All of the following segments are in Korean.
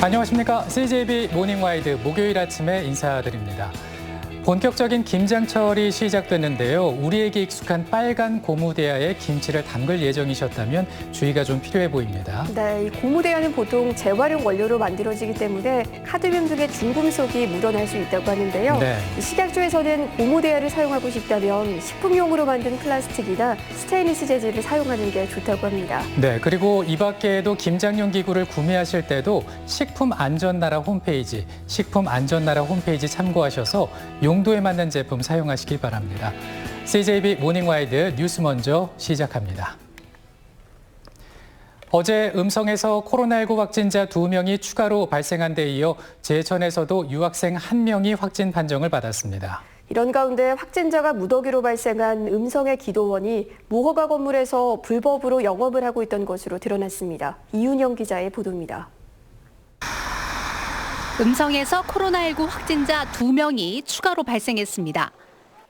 안녕하십니까. CJB 모닝와이드 목요일 아침에 인사드립니다. 본격적인 김장철이 시작됐는데요. 우리에게 익숙한 빨간 고무대야에 김치를 담글 예정이셨다면 주의가 좀 필요해 보입니다. 네, 이 고무대야는 보통 재활용 원료로 만들어지기 때문에 카드뮴 등의 중금속이 묻어날 수 있다고 하는데요. 네. 이 식약처에서는 고무대야를 사용하고 싶다면 식품용으로 만든 플라스틱이나 스테인리스 재질을 사용하는 게 좋다고 합니다. 네, 그리고 이 밖에도 김장용 기구를 구매하실 때도 식품안전나라 홈페이지 참고하셔서 용도에 맞는 제품 사용하시기 바랍니다. CJB 모닝와이드 뉴스 먼저 시작합니다. 어제 음성에서 코로나19 확진자 2명이 추가로 발생한 데 이어 제천에서도 유학생 1명이 확진 판정을 받았습니다. 이런 가운데 확진자가 무더기로 발생한 음성의 기도원이 무허가 건물에서 불법으로 영업을 하고 있던 것으로 드러났습니다. 이윤영 기자의 보도입니다. 음성에서 코로나19 확진자 2명이 추가로 발생했습니다.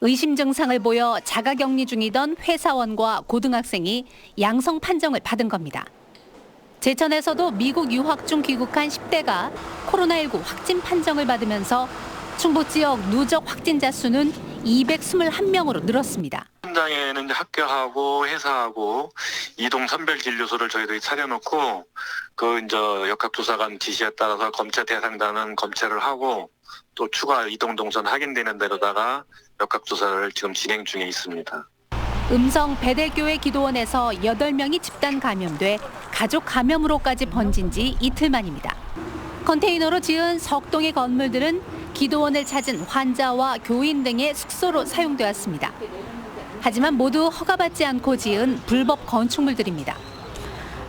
의심 증상을 보여 자가격리 중이던 회사원과 고등학생이 양성 판정을 받은 겁니다. 제천에서도 미국 유학 중 귀국한 10대가 코로나19 확진 판정을 받으면서 충북 지역 누적 확진자 수는 221명으로 늘었습니다. 현장에는 이제 학교하고 회사하고 이동 선별 진료소를 저희들이 차려놓고 이제 역학조사관 지시에 따라서 검체 대상자는 검체를 하고 또 추가 이동 동선 확인되는 데로다가 역학조사를 지금 진행 중에 있습니다. 음성 베델교회 기도원에서 8명이 집단 감염돼 가족 감염으로까지 번진 지 이틀 만입니다. 컨테이너로 지은 석동의 건물들은 기도원을 찾은 환자와 교인 등의 숙소로 사용되었습니다. 하지만 모두 허가받지 않고 지은 불법 건축물들입니다.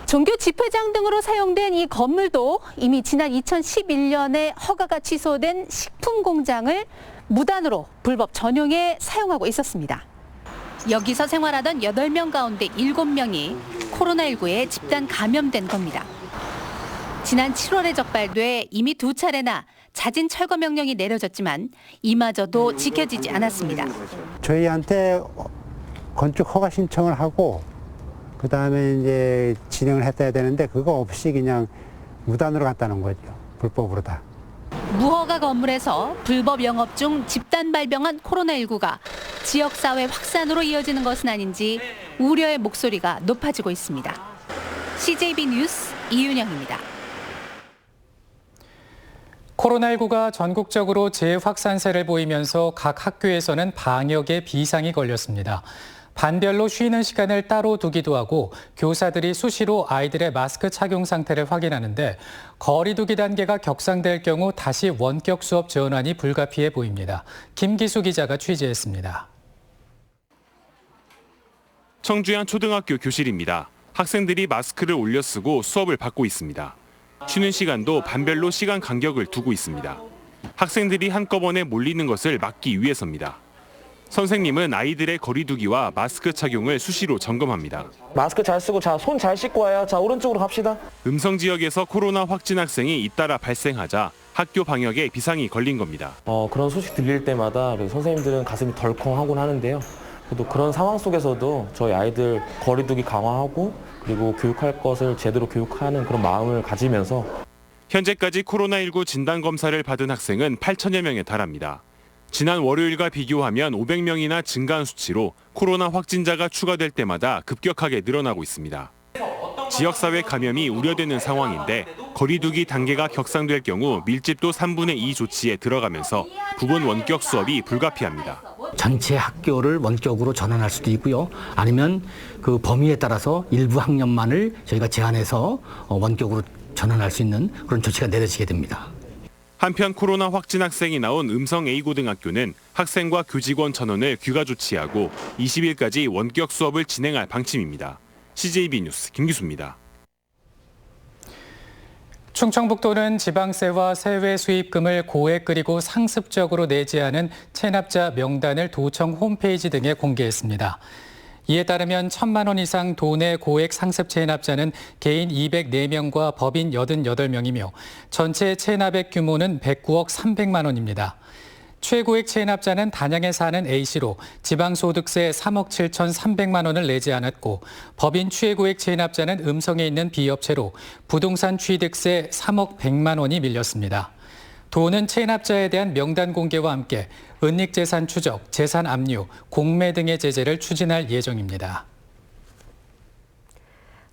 종교 집회장 등으로 사용된 이 건물도 이미 지난 2011년에 허가가 취소된 식품 공장을 무단으로 불법 전용에 사용하고 있었습니다. 여기서 생활하던 8명 가운데 7명이 코로나19에 집단 감염된 겁니다. 지난 7월에 적발돼 이미 2차례나 자진 철거 명령이 내려졌지만 이마저도 지켜지지 않았습니다. 저희한테 건축 허가 신청을 하고 그다음에 이제 진행을 했어야 되는데 그거 없이 그냥 무단으로 갔다는 거죠. 불법으로 다. 무허가 건물에서 불법 영업 중 집단 발병한 코로나19가 지역사회 확산으로 이어지는 것은 아닌지 우려의 목소리가 높아지고 있습니다. CJB 뉴스 이윤영입니다. 코로나19가 전국적으로 재확산세를 보이면서 각 학교에서는 방역에 비상이 걸렸습니다. 반별로 쉬는 시간을 따로 두기도 하고 교사들이 수시로 아이들의 마스크 착용 상태를 확인하는데 거리 두기 단계가 격상될 경우 다시 원격 수업 전환이 불가피해 보입니다. 김기수 기자가 취재했습니다. 청주현 초등학교 교실입니다. 학생들이 마스크를 올려 쓰고 수업을 받고 있습니다. 쉬는 시간도 반별로 시간 간격을 두고 있습니다. 학생들이 한꺼번에 몰리는 것을 막기 위해서입니다. 선생님은 아이들의 거리 두기와 마스크 착용을 수시로 점검합니다. 마스크 잘 쓰고 손 잘 씻고 와요. 자, 오른쪽으로 갑시다. 음성 지역에서 코로나 확진 학생이 잇따라 발생하자 학교 방역에 비상이 걸린 겁니다. 그런 소식 들릴 때마다 선생님들은 가슴이 덜컹하곤 하는데요. 그래도 그런 상황 속에서도 저희 아이들 거리 두기 강화하고 그리고 교육할 것을 제대로 교육하는 그런 마음을 가지면서 현재까지 코로나19 진단검사를 받은 학생은 8천여 명에 달합니다. 지난 월요일과 비교하면 500명이나 증가한 수치로 코로나 확진자가 추가될 때마다 급격하게 늘어나고 있습니다. 지역사회 감염이 우려되는 상황인데 거리 두기 단계가 격상될 경우 밀집도 3분의 2 조치에 들어가면서 부분 원격 수업이 불가피합니다. 전체 학교를 원격으로 전환할 수도 있고요. 아니면 그 범위에 따라서 일부 학년만을 저희가 제한해서 원격으로 전환할 수 있는 그런 조치가 내려지게 됩니다. 한편 코로나 확진 학생이 나온 음성 A고등학교는 학생과 교직원 전원을 귀가 조치하고 20일까지 원격 수업을 진행할 방침입니다. CJB 뉴스 김기수입니다. 충청북도는 지방세와 세외 수입금을 고액 그리고 상습적으로 내지 않은 체납자 명단을 도청 홈페이지 등에 공개했습니다. 이에 따르면 1,000만 원 이상 도내 고액 상습 체납자는 개인 204명과 법인 88명이며 전체 체납액 규모는 109억 300만 원입니다. 최고액 체납자는 단양에 사는 A씨로 지방소득세 3억 7,300만 원을 내지 않았고 법인 최고액 체납자는 음성에 있는 B업체로 부동산 취득세 3억 100만 원이 밀렸습니다. 도는 체납자에 대한 명단 공개와 함께 은닉재산 추적, 재산 압류, 공매 등의 제재를 추진할 예정입니다.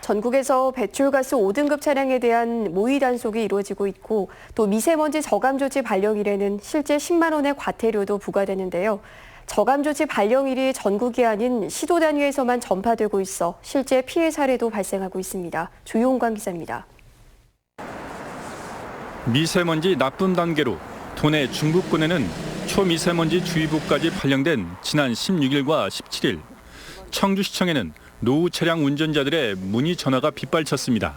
전국에서 배출가스 5등급 차량에 대한 모의 단속이 이루어지고 있고 또 미세먼지 저감 조치 발령일에는 실제 10만 원의 과태료도 부과되는데요. 저감 조치 발령일이 전국이 아닌 시도 단위에서만 전파되고 있어 실제 피해 사례도 발생하고 있습니다. 조용관 기자입니다. 미세먼지 나쁨 단계로 도내 중부권에는 초미세먼지 주의보까지 발령된 지난 16일과 17일, 청주시청에는 노후 차량 운전자들의 문의 전화가 빗발쳤습니다.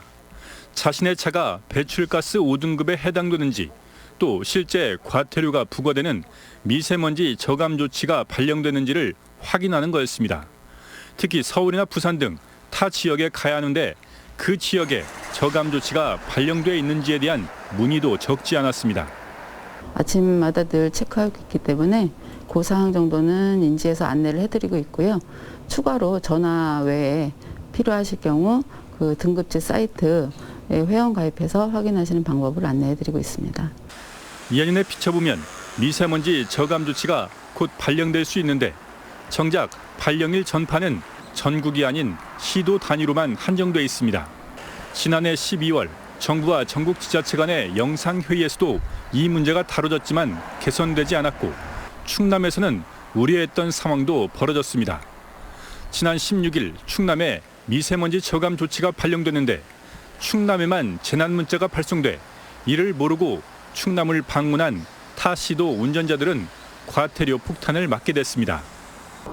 자신의 차가 배출가스 5등급에 해당되는지 또 실제 과태료가 부과되는 미세먼지 저감 조치가 발령되는지를 확인하는 거였습니다. 특히 서울이나 부산 등 타 지역에 가야 하는데 그 지역에 저감 조치가 발령돼 있는지에 대한 문의도 적지 않았습니다. 아침마다 늘 체크하고 있기 때문에 그 사항 정도는 인지해서 안내를 해드리고 있고요. 추가로 전화 외에 필요하실 경우 그 등급제 사이트에 회원 가입해서 확인하시는 방법을 안내해드리고 있습니다. 연인에 비춰보면 미세먼지 저감 조치가 곧 발령될 수 있는데 정작 발령일 전파는 전국이 아닌 시도 단위로만 한정돼 있습니다. 지난해 12월 정부와 전국 지자체 간의 영상회의에서도 이 문제가 다뤄졌지만 개선되지 않았고 충남에서는 우려했던 상황도 벌어졌습니다. 지난 16일 충남에 미세먼지 저감 조치가 발령됐는데 충남에만 재난 문자가 발송돼 이를 모르고 충남을 방문한 타 시도 운전자들은 과태료 폭탄을 맞게 됐습니다.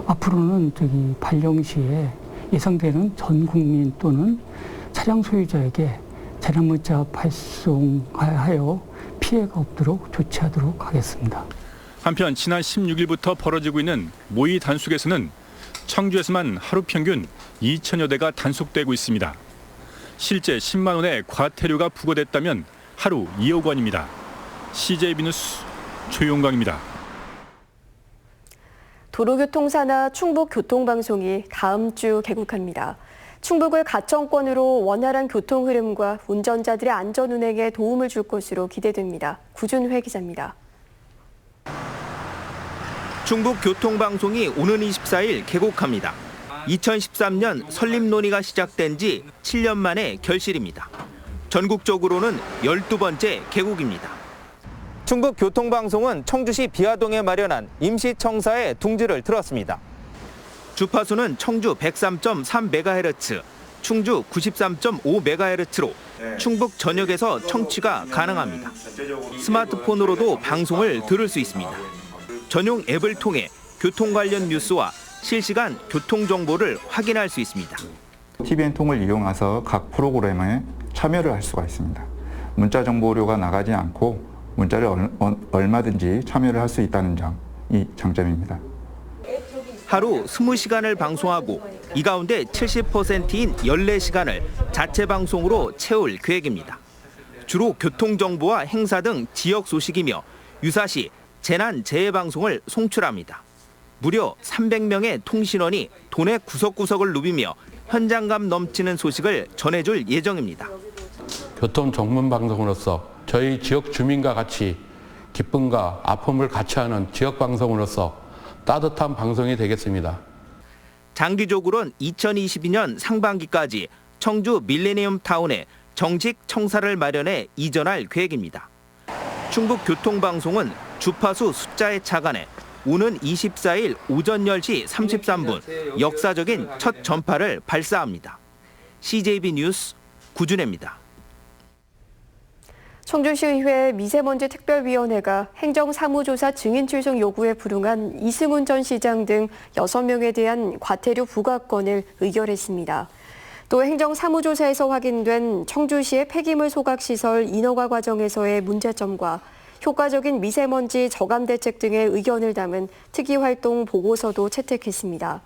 앞으로는 발령 시에 예상되는 전 국민 또는 차량 소유자에게 재난 문자 발송하여 피해가 없도록 조치하도록 하겠습니다. 한편 지난 16일부터 벌어지고 있는 모의 단속에서는 청주에서만 하루 평균 2천여 대가 단속되고 있습니다. 실제 10만 원의 과태료가 부과됐다면 하루 2억 원입니다. CJB 뉴스 조용광입니다. 도로교통사나 충북교통방송이 다음 주 개국합니다. 충북을 가청권으로 원활한 교통 흐름과 운전자들의 안전 운행에 도움을 줄 것으로 기대됩니다. 구준회 기자입니다. 충북교통방송이 오는 24일 개국합니다. 2013년 설립 논의가 시작된 지 7년 만에 결실입니다. 전국적으로는 12번째 개국입니다. 충북교통방송은 청주시 비화동에 마련한 임시청사에 둥지를 들었습니다. 주파수는 청주 103.3MHz, 충주 93.5MHz로 충북 전역에서 청취가 가능합니다. 스마트폰으로도 방송을 들을 수 있습니다. 전용 앱을 통해 교통 관련 뉴스와 실시간 교통 정보를 확인할 수 있습니다. TVN통을 이용해서 각 프로그램에 참여를 할 수가 있습니다. 문자 정보료가 나가지 않고 문자를 얼마든지 참여를 할 수 있다는 점이 장점입니다. 하루 20시간을 방송하고 이 가운데 70%인 14시간을 자체 방송으로 채울 계획입니다. 주로 교통정보와 행사 등 지역 소식이며 유사시 재난 재해 방송을 송출합니다. 무려 300명의 통신원이 도내 구석구석을 누비며 현장감 넘치는 소식을 전해줄 예정입니다. 교통 전문 방송으로서 저희 지역 주민과 같이 기쁨과 아픔을 같이 하는 지역 방송으로서 따뜻한 방송이 되겠습니다. 장기적으로는 2022년 상반기까지 청주 밀레니엄 타운에 정식 청사를 마련해 이전할 계획입니다. 충북교통방송은 주파수 숫자에 착안해 오는 24일 오전 10시 33분 역사적인 첫 전파를 발사합니다. CJB 뉴스 구준혜입니다. 청주시의회 미세먼지 특별위원회가 행정사무조사 증인 출석 요구에 불응한 이승훈 전 시장 등 6명에 대한 과태료 부과건을 의결했습니다. 또 행정사무조사에서 확인된 청주시의 폐기물 소각시설 인허가 과정에서의 문제점과 효과적인 미세먼지 저감 대책 등의 의견을 담은 특이활동 보고서도 채택했습니다.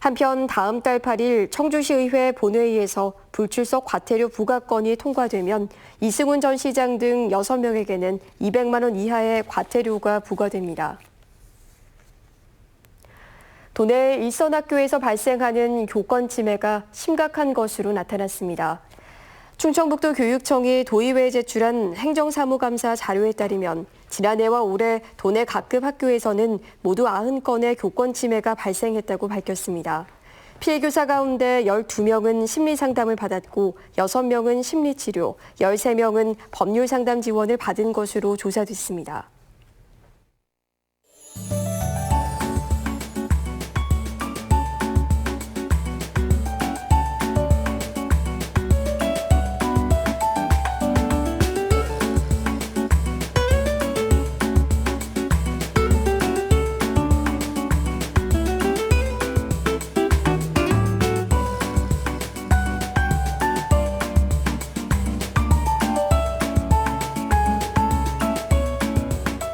한편 다음 달 8일 청주시의회 본회의에서 불출석 과태료 부과건이 통과되면 이승훈 전 시장 등 6명에게는 200만 원 이하의 과태료가 부과됩니다. 도내 일선학교에서 발생하는 교권 침해가 심각한 것으로 나타났습니다. 충청북도 교육청이 도의회에 제출한 행정사무감사 자료에 따르면 지난해와 올해 도내 각급 학교에서는 모두 90건의 교권 침해가 발생했다고 밝혔습니다. 피해 교사 가운데 12명은 심리상담을 받았고 6명은 심리치료, 13명은 법률상담 지원을 받은 것으로 조사됐습니다.